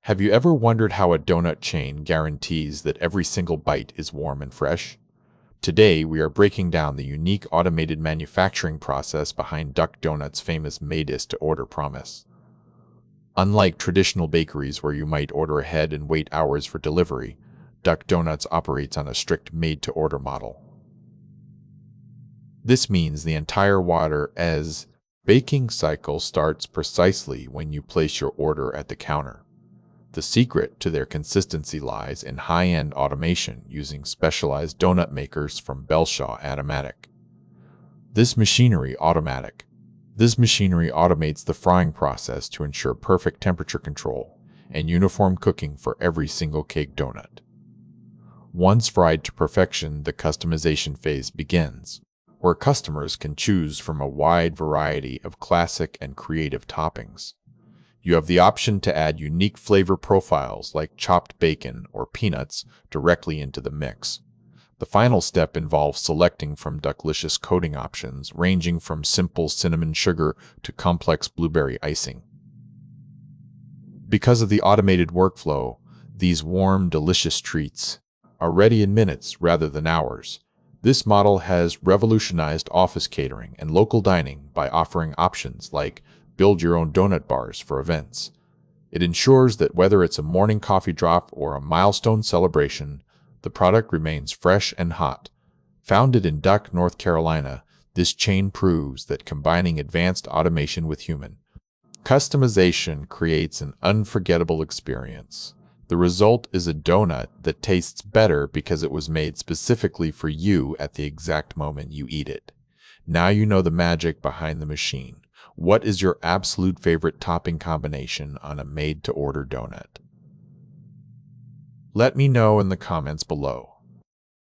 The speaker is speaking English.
Have you ever wondered how a donut chain guarantees that every single bite is warm and fresh? Today, we are breaking down the unique automated manufacturing process behind Doughnut's famous made-to-order promise. Unlike traditional bakeries where you might order ahead and wait hours for delivery, Doughnut operates on a strict made-to-order model. This means the entire water-as baking cycle starts precisely when you place your order at the counter. The secret to their consistency lies in high-end automation using specialized donut makers from Belshaw Automatic. This machinery automates the frying process to ensure perfect temperature control and uniform cooking for every single cake donut. Once fried to perfection, the customization phase begins, where customers can choose from a wide variety of classic and creative toppings. You have the option to add unique flavor profiles like chopped bacon or peanuts directly into the mix. The final step involves selecting from delicious coating options ranging from simple cinnamon sugar to complex blueberry icing. Because of the automated workflow, these warm, delicious treats are ready in minutes rather than hours. This model has revolutionized office catering and local dining by offering options like build your own donut bars for events. It ensures that whether it's a morning coffee drop or a milestone celebration, the product remains fresh and hot. Founded in Doughnut, North Carolina, this chain proves that combining advanced automation with human customization creates an unforgettable experience. The result is a donut that tastes better because it was made specifically for you at the exact moment you eat it. Now you know the magic behind the machine. What is your absolute favorite topping combination on a made-to-order donut? Let me know in the comments below.